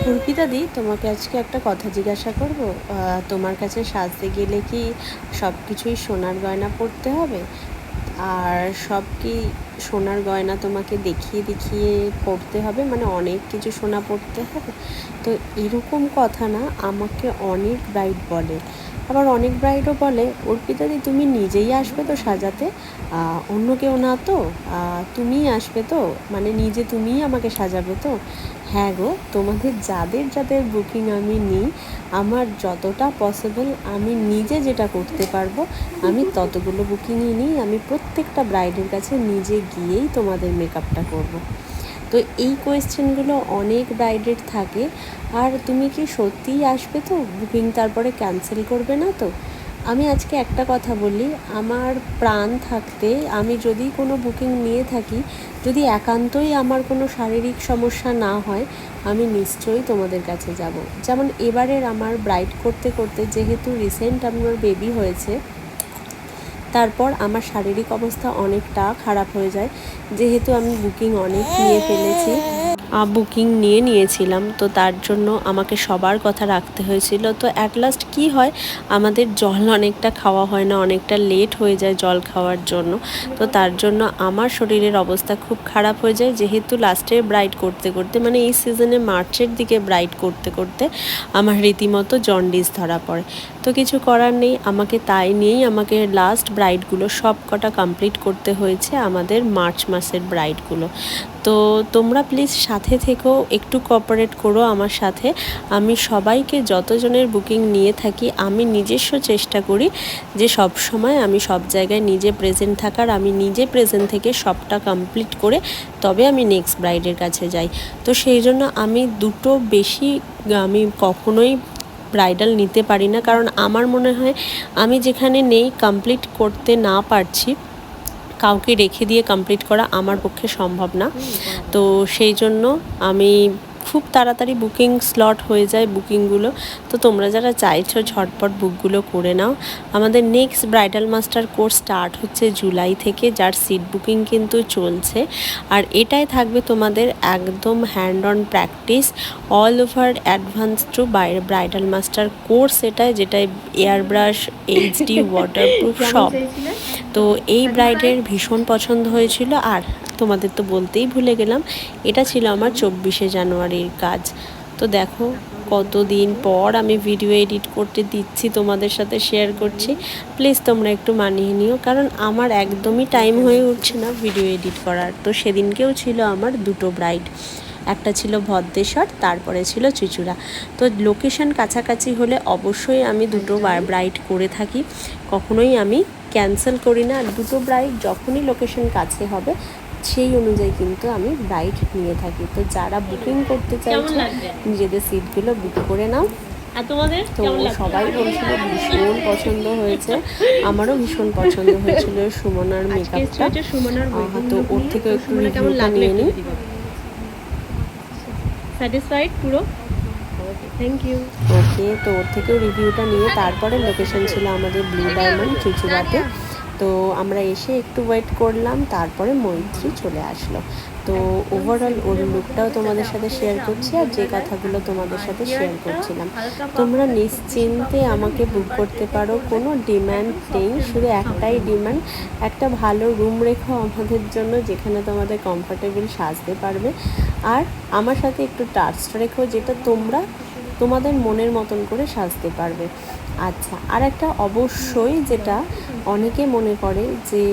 অর্পিতাদি, তোমাকে আজকে একটা কথা জিজ্ঞাসা করব। তোমার কাছে সাজতে গেলে কি সব কিছুই সোনার গয়না পরতে হবে? আর সব কি সোনার গয়না তোমাকে দেখিয়ে দেখিয়ে পরতে হবে, মানে অনেক কিছু সোনা পরতে হবে? তো এরকম কথা না, আমাকে অনেক ব্রাইড বলে। আবার অনেক ব্রাইডও বলে, অর্পিতাদি তুমি নিজেই আসবে তো সাজাতে, অন্য কেউ না তো, তুমিই আসবে তো, মানে নিজে তুমিই আমাকে সাজাবে তো? হ্যাঁ গো, তোমাদের যাদের যাদের বুকিং আমি নিই, আমার যতটা পসিবল আমি নিজে যেটা করতে পারবো আমি ততগুলো বুকিংই নিই। আমি প্রত্যেকটা ব্রাইডের কাছে নিজে গিয়েই তোমাদের মেকআপটা করব। তো এই কোয়েশ্চেনগুলো অনেক ব্রাইডের থাকে। আর তুমি কি সত্যিই আসবে তো? বুকিং তারপরে ক্যান্সেল করবে না তো? আমি আজকে একটা কথা বলি, আমার প্রাণ থাকতে আমি যদি কোনো বুকিং নিয়ে থাকি, যদি একান্তই আমার কোনো শারীরিক সমস্যা না হয়, আমি নিশ্চয়ই তোমাদের কাছে যাব। যেমন এবারের আমার ব্রাইড করতে করতে, যেহেতু রিসেন্ট আমার বেবি হয়েছে, তারপর আমার শারীরিক অবস্থা অনেকটা খারাপ হয়ে যায়। যেহেতু আমি বুকিং অনেক নিয়ে ফেলেছি, বুকিং নিয়েছিলাম, তো তার জন্য আমাকে সবার কথা রাখতে হয়েছিল। তো অ্যাট লাস্ট কী হয়, আমাদের জল অনেকটা খাওয়া হয় না, অনেকটা লেট হয়ে যায় জল খাওয়ার জন্য। তো তার জন্য আমার শরীরের অবস্থা খুব খারাপ হয়ে যায়। যেহেতু লাস্টে ব্রাইড করতে করতে, মানে এই সিজনে মার্চের দিকে ব্রাইড করতে করতে আমার রীতিমতো জন্ডিস ধরা পড়ে। তো কিছু করার নেই, আমাকে তাই নিয়েই আমাকে লাস্ট ব্রাইডগুলো সব কটা কমপ্লিট করতে হয়েছে, আমাদের মার্চ মাসের ব্রাইডগুলো। তো তোমরা প্লিজ সাথে থেকেও একটু কোঅপারেট করো আমার সাথে। আমি সবাইকে, যতজনের বুকিং নিয়ে থাকি, আমি নিজস্ব চেষ্টা করি যে সব সময় আমি সব জায়গায় নিজে প্রেজেন্ট থাকার। আমি নিজে প্রেজেন্ট থেকে সবটা কমপ্লিট করে তবে আমি নেক্সট ব্রাইডের কাছে যাই। তো সেই জন্য আমি দুটো বেশি আমি কখনোই ব্রাইডাল নিতে পারি না, কারণ আমার মনে হয় আমি যেখানে নেই, কমপ্লিট করতে না পারছি, কাউকে রেখে দিয়ে কমপ্লিট করা আমার পক্ষে সম্ভব না। তো সেই জন্য আমি খুব তাড়াতাড়ি বুকিং স্লট হয়ে যায় বুকিংগুলো। তো তোমরা যারা চাইছো ঝটপট বুকগুলো করে নাও। আমাদের next bridal master course start হচ্ছে জুলাই থেকে, যার সিট বুকিং কিন্তু চলছে। আর এটাই থাকবে তোমাদের একদম hand on practice, all over advance to bridal master course এটাই, যেটাই এয়ার ব্রাশ, এইচডি, ওয়াটারপ্রুফ সব। তো এই ব্রাইডের ভীষণ পছন্দ হয়েছিল। আর তোমাদের তো বলতেই ভুলে গেলাম, এটা ছিল আমার 24শে জানুয়ারির কাজ। তো দেখো, কতদিন পর আমি ভিডিও এডিট করতে দিচ্ছি, তোমাদের সাথে শেয়ার করছি। প্লিজ তোমরা একটু মানিয়ে নিও, কারণ আমার একদমই টাইম হয়ে উঠছে না ভিডিও এডিট করার। তো সেদিনকেও ছিল আমার দুটো ব্রাইড, একটা ছিল ভদ্রেশ্বর, তারপরে ছিল চুঁচুড়া। তো লোকেশন কাছাকাছি হলে অবশ্যই আমি দুটো ব্রাইড করে থাকি, কখনোই আমি ক্যান্সেল করি না। দুটো ব্রাইড যখনই লোকেশন কাছে হবে সেই অনুযায়ী কিন্তু আমি ব্রাইড নিয়ে থাকি। তো যারা বুকিং করতে চাইছে নিজেদের সিটগুলো বুক করে নাও। তো সবাই বলছিল ভীষণ পছন্দ হয়েছে, আমারও ভীষণ পছন্দ হয়েছিল সুমনার মেকআপটা। তো ওর থেকে একটু রিভিউটা নিয়ে নিই। স্যাটিসফাইড পুরো? Thank you. ওকে, তো ওর থেকেও রিভিউটা নিয়ে তারপরে লোকেশন ছিল আমাদের ব্লু ডায়মন্ড চুঁচুড়াতে। তো আমরা এসে একটু ওয়েট করলাম, তারপরে মৈত্রী চলে আসলো। তো ওভারঅল ওর লুকটাও তোমাদের সাথে শেয়ার করছি, আর যে কথাগুলো তোমাদের সাথে শেয়ার করছিলাম। তোমরা নিশ্চিন্তে আমাকে বুক করতে পারো, কোনো ডিম্যান্ড নেই, শুধু একটাই ডিম্যান্ড, একটা ভালো রুম রেখো আমাদের জন্য, যেখানে তোমাদের কমফোর্টেবল সাজতে পারবে। আর আমার সাথে একটু টাস্ক রেখো, যেটা তোমরা তোমাদের মনের মতন করে সাজতে পারবে। আচ্ছা, আর একটা অবশ্যই, যেটা অনেকে মনে করে যে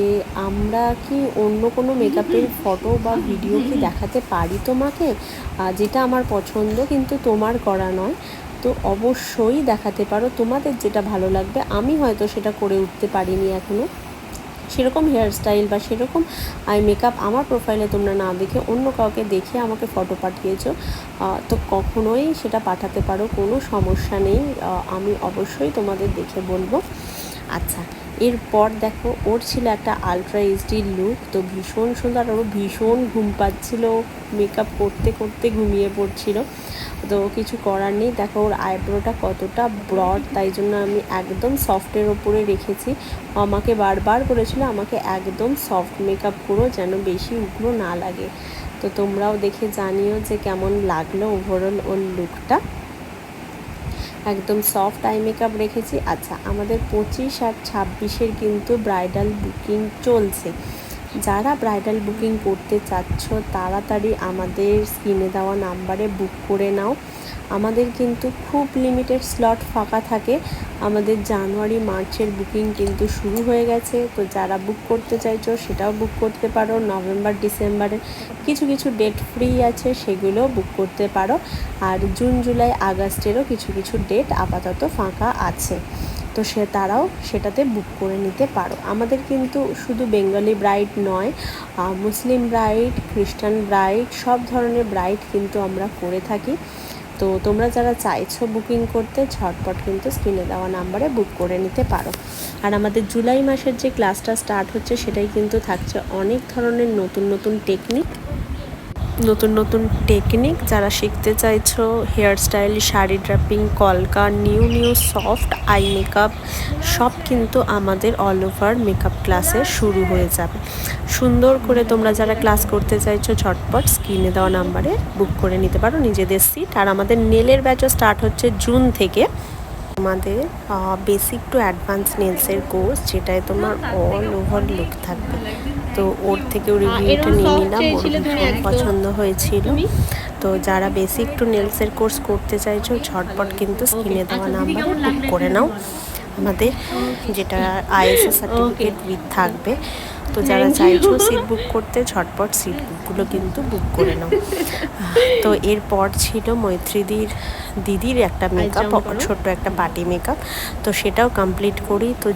আমরা কি অন্য কোনো মেকআপের ফটো বা ভিডিও কি দেখাতে পারি তোমাকে, যেটা আমার পছন্দ কিন্তু তোমার করা নয়। তো অবশ্যই দেখাতে পারো, তোমাদের যেটা ভালো লাগবে। আমি হয়তো সেটা করে উঠতে পারিনি এখনও, সেরকম হেয়ারস্টাইল বা সেরকম আই মেকআপ আমার প্রোফাইলে তোমরা না দেখে অন্য কাউকে দেখে আমাকে ফটো পাঠিয়েছো, তো কখনোই সেটা পাঠাতে পারো, কোনো সমস্যা নেই। আমি অবশ্যই তোমাদের দেখে বলবো। আচ্ছা, এরপর দেখো, ওর ছিল একটা আলট্রা এইচডি লুক, তো ভীষণ সুন্দর। ওর ভীষণ ঘুম পাচ্ছিল, মেকআপ করতে করতে ঘুমিয়ে পড়ছিল। তো কিছু করার নেই। দেখো ওর আইব্রোটা কতটা ব্রড, তাই জন্য আমি একদম সফটের ওপরে রেখেছি। আমাকে বারবার বলেছিল আমাকে একদম সফট মেকআপ করো, যেন বেশি উগ্র না লাগে। তো তো তোমরাও দেখে জানিও যে কেমন লাগলো ওভারঅল ওর লুকটা। একদম সফট আই মেকআপ রেখেছি। আচ্ছা, আমাদের 25 আর 26-এর কিন্তু ব্রাইডাল বুকিং চলছে। যারা ব্রাইডাল বুকিং করতে চাচ্ছ তাড়াতাড়ি আমাদের স্ক্রিনে দেওয়া নাম্বারে বুক করে নাও। আমাদের কিন্তু খুব লিমিটেড স্লট ফাঁকা থাকে। আমাদের জানুয়ারি মার্চের বুকিং কিন্তু শুরু হয়ে গেছে। তো যারা বুক করতে চাইছো সেটাও বুক করতে পারো। নভেম্বর ডিসেম্বরের কিছু কিছু ডেট ফ্রি আছে, সেগুলোও বুক করতে পারো। আর জুন জুলাই আগস্টেরও কিছু কিছু ডেট আপাতত ফাঁকা আছে, তো তারাও সেটাতে বুক করে নিতে পারো। আমাদের কিন্তু শুধু বেঙ্গলি ব্রাইড নয়, মুসলিম ব্রাইড, খ্রিস্টান ব্রাইড, সব ধরনের ব্রাইড কিন্তু আমরা করে থাকি। তো তোমরা যারা চাইছো বুকিং করতে, ঝটপট কিন্তু স্ক্রিনে দেওয়া নাম্বারে বুক করে নিতে পারো। আর আমাদের জুলাই মাসের যে ক্লাসটা স্টার্ট হচ্ছে সেটাই কিন্তু থাকছে অনেক ধরনের নতুন নতুন টেকনিক। যারা শিখতে চাইছো হেয়ার স্টাইল, শাড়ি ড্রাপিং, কলকা, নিউ সফট আই মেকআপ, সব কিন্তু আমাদের অল ওভার মেকআপ ক্লাসে শুরু হয়ে যাবে। সুন্দর করে তোমরা যারা ক্লাস করতে চাইছো ঝটপট স্ক্রিনে দেওয়া নাম্বারে বুক করে নিতে পারো নিজেদের সিট। আর আমাদের নেলের ব্যাচও স্টার্ট হচ্ছে জুন থেকে। আমাদের বেসিক টু অ্যাডভান্স নেলসের কোর্স, যেটায় তোমার অল ওভার লুক থাকবে। তো ওর থেকেও রিভিউটা নিয়ে নিলাম, ওর ভীষণ পছন্দ হয়েছিল। তো যারা বেসিক টু নেলসের কোর্স করতে চাইছো ঝটপট কিন্তু স্ক্রিনে দেওয়া নাম্বারে বুক করে নাও আমাদের, যেটা ISO সার্টিফিকেট উইথ থাকবে। তো যারা চাইছো সিট বুক করতে ঝটপট সিট বুকগুলো কিন্তু বুক করে নাও। তো এরপর ছিল মৈত্রীদির দিদির একটা মেকআপ, ছোট্ট একটা পার্টি মেকআপ, তো সেটাও কমপ্লিট করি। তো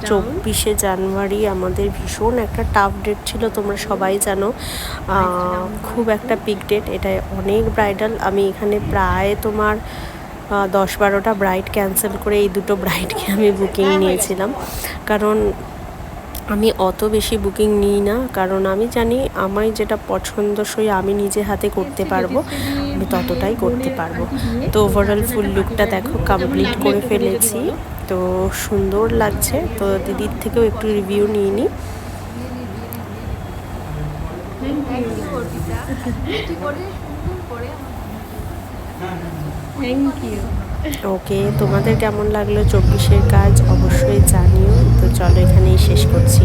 24শে জানুয়ারি আমাদের ভীষণ একটা টাফ ডেট ছিল, তোমরা সবাই জানো, খুব একটা পিক ডেট। এটা অনেক ব্রাইডাল, আমি এখানে প্রায় তোমার 10-12টা ব্রাইড ক্যান্সেল করে এই দুটো ব্রাইডকে আমি বুকিং নিয়েছিলাম। কারণ আমি অত বেশি বুকিং নিই না, কারণ আমি জানি আমায় যেটা পছন্দসই আমি নিজে হাতে করতে পারবো, আমি ততটাই করতে পারবো। তো ওভারঅল ফুল লুকটা দেখো কমপ্লিট করে ফেলেছি, তো সুন্দর লাগছে। তো দিদির থেকেও একটু রিভিউ নিয়ে নিই। ওকে, তোমাদের কেমন লাগলো 24-এর কাজ অবশ্যই জানিও। তো চলো এখানেই শেষ করছি।